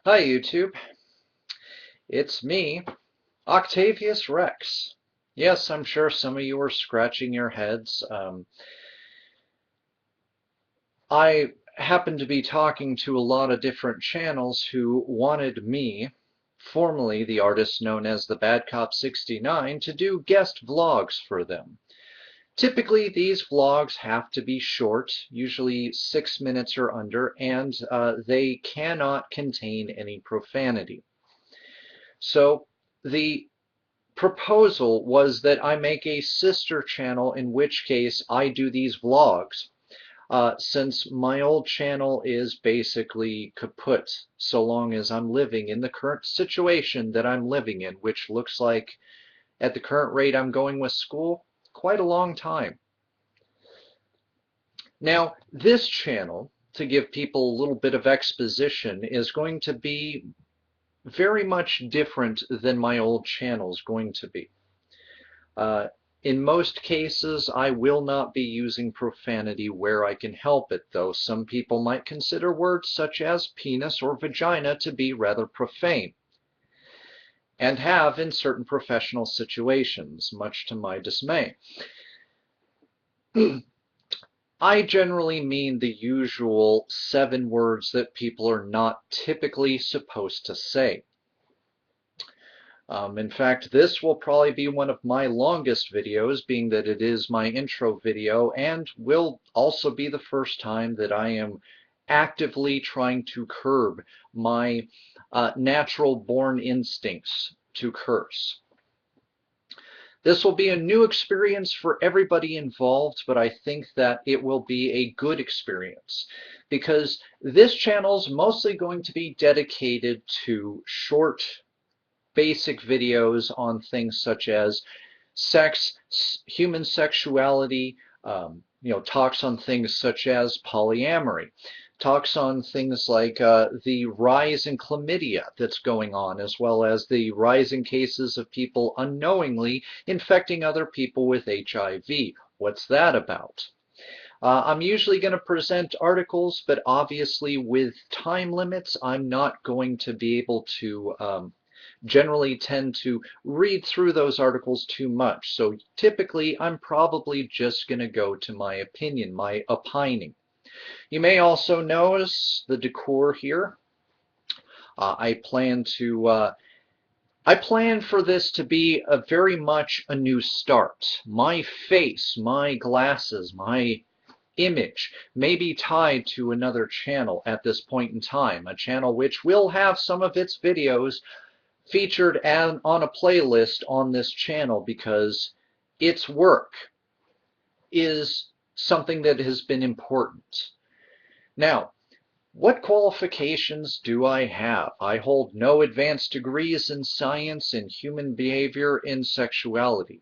Hi YouTube, it's me, Octavius Rex. Yes, I'm sure some of you are scratching your heads. I happen to be talking to a lot of different channels who wanted me, formerly the artist known as the Bad Cop 69, to do guest vlogs for them. Typically, these vlogs have to be short, usually 6 minutes or under, and they cannot contain any profanity. So the proposal was that I make a sister channel, in which case I do these vlogs. Since my old channel is basically kaput so long as I'm living in the current situation that I'm living in, which looks like, at the current rate I'm going with school, quite a long time. Now, this channel, to give people a little bit of exposition, is going to be very much different than my old channel is going to be. Uh, in most cases, I will not be using profanity where I can help it, though some people might consider words such as penis or vagina to be rather profane, and have in certain professional situations, much to my dismay. I generally mean the usual 7 words that people are not typically supposed to say. In fact, this will probably be one of my longest videos, being that it is my intro video, and will also be the first time that I am actively trying to curb my natural born instincts to curse. This will be a new experience for everybody involved, but I think that it will be a good experience because this channel is mostly going to be dedicated to short basic videos on things such as sex, human sexuality, talks on things such as polyamory, talks on things like the rise in chlamydia that's going on, as well as the rise in cases of people unknowingly infecting other people with HIV. What's that about? I'm usually going to present articles, but obviously with time limits, I'm not going to be able to generally tend to read through those articles too much. So typically, I'm probably just going to go to my opinion, my opining. You may also notice the decor here. I plan for this to be a very much a new start. My face, my glasses, my image may be tied to another channel at this point in time, a channel which will have some of its videos featured on a playlist on this channel because its work is something that has been important. Now, what qualifications do I have? I hold no advanced degrees in science, in human behavior, in sexuality.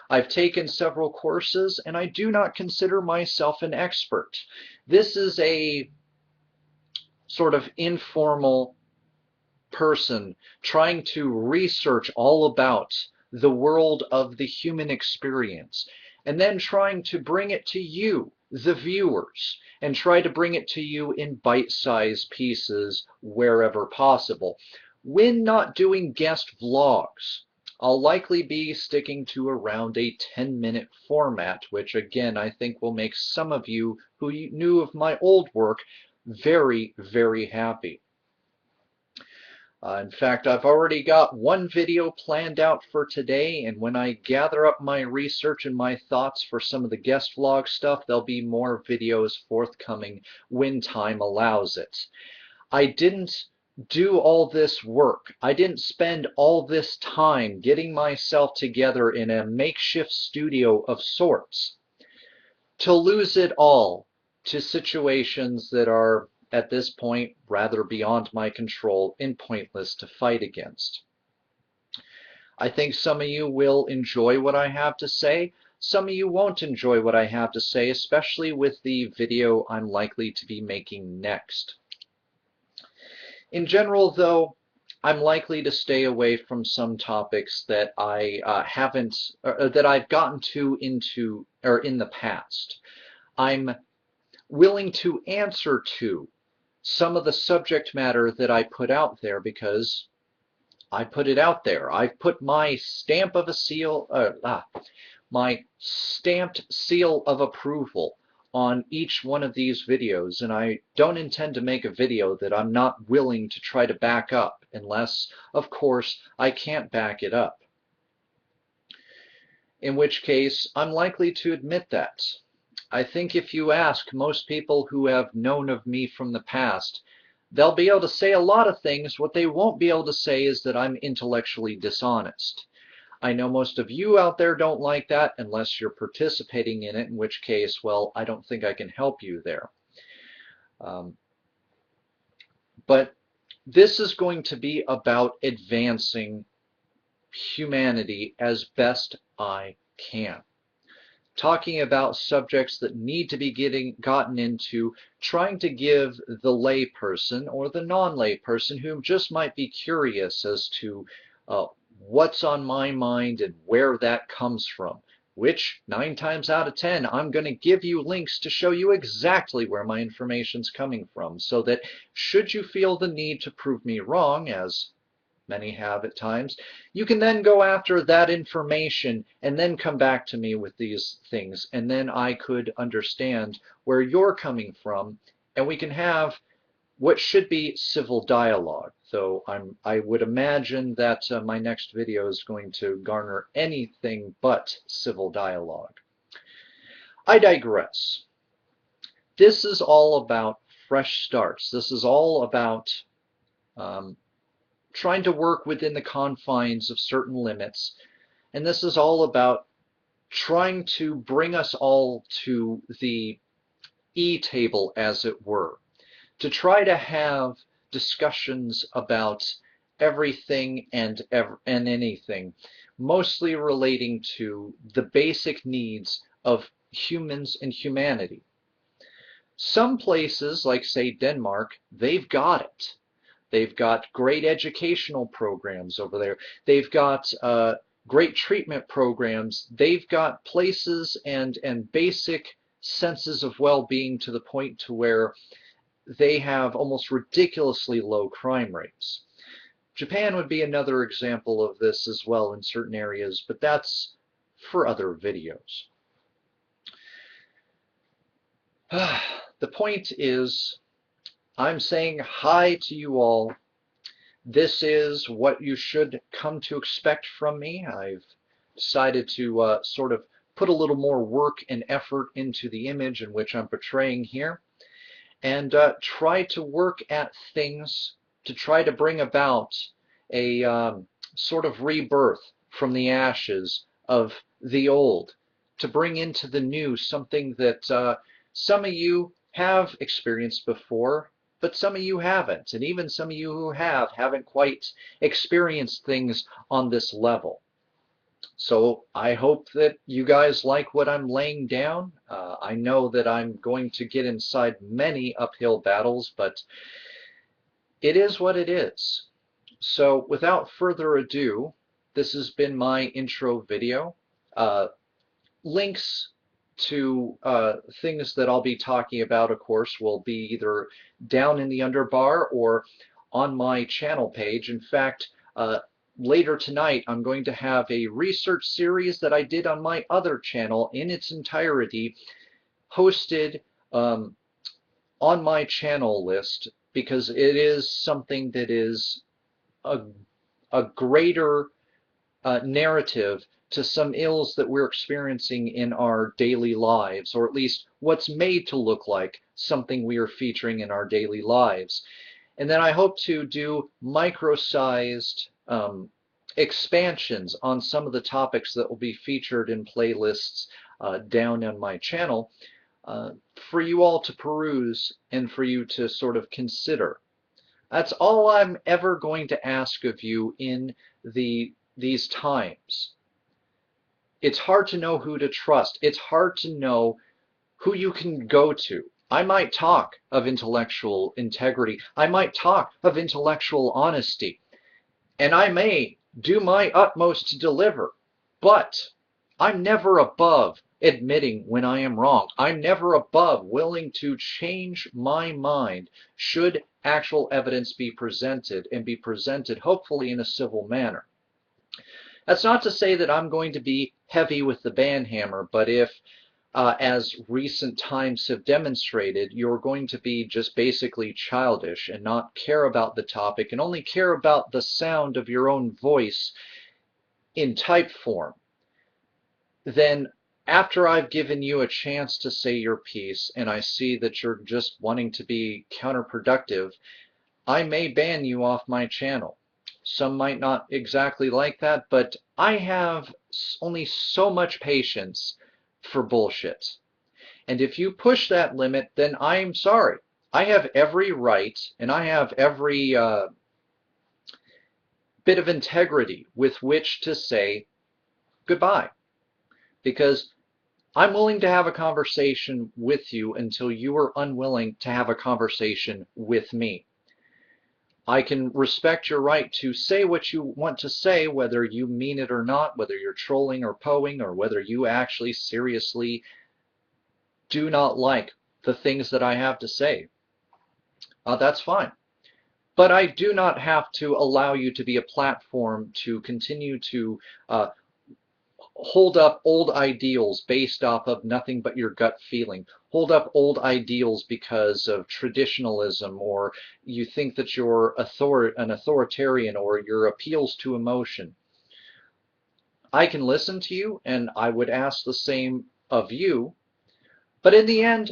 I've taken several courses and I do not consider myself an expert. This is a sort of informal person trying to research all about the world of the human experience and then trying to bring it to you, the viewers, and try to bring it to you in bite-sized pieces wherever possible. When not doing guest vlogs, I'll likely be sticking to around a 10-minute format, which again I think will make some of you who knew of my old work very, very happy. In fact, I've already got one video planned out for today, and when I gather up my research and my thoughts for some of the guest vlog stuff, there'll be more videos forthcoming when time allows it. I didn't do all this work. I didn't spend all this time getting myself together in a makeshift studio of sorts to lose it all to situations that are at this point rather beyond my control and pointless to fight against. I think some of you will enjoy what I have to say. Some of you won't enjoy what I have to say, especially with the video I'm likely to be making next. In general, though, I'm likely to stay away from some topics that I that I've gotten into or in the past. I'm willing to answer to some of the subject matter that I put out there, because I put it out there. I've put my stamp of a seal, my stamped seal of approval on each one of these videos, and I don't intend to make a video that I'm not willing to try to back up, unless, of course, I can't back it up. In which case, I'm likely to admit that. I think if you ask most people who have known of me from the past, they'll be able to say a lot of things. What they won't be able to say is that I'm intellectually dishonest. I know most of you out there don't like that unless you're participating in it, in which case, well, I don't think I can help you there. But this is going to be about advancing humanity as best I can. Talking about subjects that need to be gotten into, trying to give the lay person or the non-lay person who just might be curious as to what's on my mind and where that comes from, which 9 times out of 10 I'm going to give you links to show you exactly where my information's coming from, so that should you feel the need to prove me wrong, as many have at times, you can then go after that information and then come back to me with these things, and then I could understand where you're coming from, and we can have what should be civil dialogue. Though I would imagine that my next video is going to garner anything but civil dialogue. I digress. This is all about fresh starts. This is all about trying to work within the confines of certain limits, and this is all about trying to bring us all to the E-table, as it were, to try to have discussions about everything and anything, mostly relating to the basic needs of humans and humanity. Some places, like say Denmark, they've got it. They've got great educational programs over there. They've got great treatment programs. They've got places and basic senses of well-being to the point to where they have almost ridiculously low crime rates. Japan would be another example of this as well in certain areas, but that's for other videos. The point is, I'm saying hi to you all. This is what you should come to expect from me. I've decided to sort of put a little more work and effort into the image in which I'm portraying here, and try to work at things to try to bring about a sort of rebirth from the ashes of the old, to bring into the new something that some of you have experienced before, but some of you haven't, and even some of you who haven't quite experienced things on this level. So I hope that you guys like what I'm laying down. I know that I'm going to get inside many uphill battles, but it is what it is. So without further ado, this has been my intro video. Links to things that I'll be talking about, of course, will be either down in the underbar or on my channel page. In fact, later tonight I'm going to have a research series that I did on my other channel in its entirety hosted on my channel list, because it is something that is a greater narrative to some ills that we're experiencing in our daily lives, or at least what's made to look like something we are featuring in our daily lives. And then I hope to do micro-sized expansions on some of the topics that will be featured in playlists down on my channel for you all to peruse and for you to sort of consider. That's all I'm ever going to ask of you in these times. It's hard to know who to trust. It's hard to know who you can go to. I might talk of intellectual integrity. I might talk of intellectual honesty. And I may do my utmost to deliver. But I'm never above admitting when I am wrong. I'm never above willing to change my mind should actual evidence be presented, and be presented hopefully in a civil manner. That's not to say that I'm going to be heavy with the ban hammer, but if as recent times have demonstrated, you're going to be just basically childish and not care about the topic and only care about the sound of your own voice in type form, then after I've given you a chance to say your piece and I see that you're just wanting to be counterproductive, I may ban you off my channel. Some might not exactly like that, but I have only so much patience for bullshit. And if you push that limit, then I'm sorry. I have every right and I have every bit of integrity with which to say goodbye. Because I'm willing to have a conversation with you until you are unwilling to have a conversation with me. I can respect your right to say what you want to say, whether you mean it or not, whether you're trolling or poing, or whether you actually seriously do not like the things that I have to say. That's fine. But I do not have to allow you to be a platform to continue to hold up old ideals based off of nothing but your gut feeling. Hold up old ideals because of traditionalism, or you think that you're an authoritarian, or your appeals to emotion. I can listen to you, and I would ask the same of you, but in the end,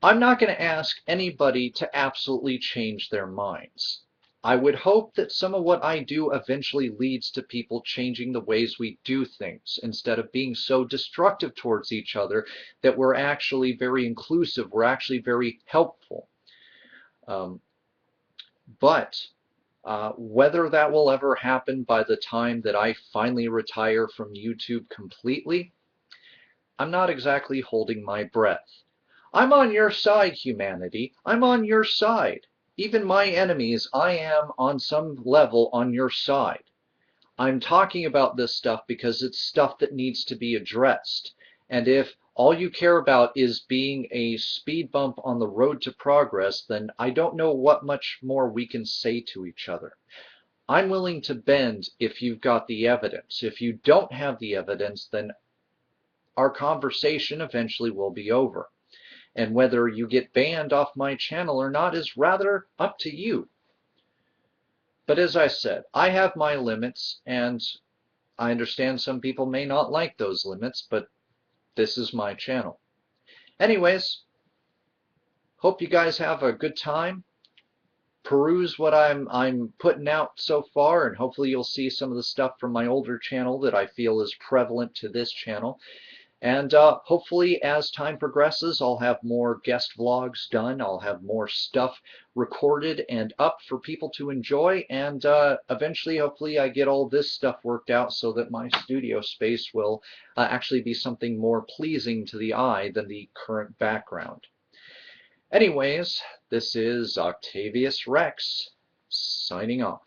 I'm not going to ask anybody to absolutely change their minds. I would hope that some of what I do eventually leads to people changing the ways we do things, instead of being so destructive towards each other, that we're actually very inclusive, we're actually very helpful. But whether that will ever happen by the time that I finally retire from YouTube completely, I'm not exactly holding my breath. I'm on your side, humanity. I'm on your side. Even my enemies, I am on some level on your side. I'm talking about this stuff because it's stuff that needs to be addressed. And if all you care about is being a speed bump on the road to progress, then I don't know what much more we can say to each other. I'm willing to bend if you've got the evidence. If you don't have the evidence, then our conversation eventually will be over. And whether you get banned off my channel or not is rather up to you. But as I said, I have my limits, and I understand some people may not like those limits, but this is my channel. Anyways, hope you guys have a good time. Peruse what I'm putting out so far, and hopefully you'll see some of the stuff from my older channel that I feel is prevalent to this channel. And hopefully as time progresses, I'll have more guest vlogs done. I'll have more stuff recorded and up for people to enjoy. And eventually, hopefully, I get all this stuff worked out so that my studio space will actually be something more pleasing to the eye than the current background. Anyways, this is Octavius Rex, signing off.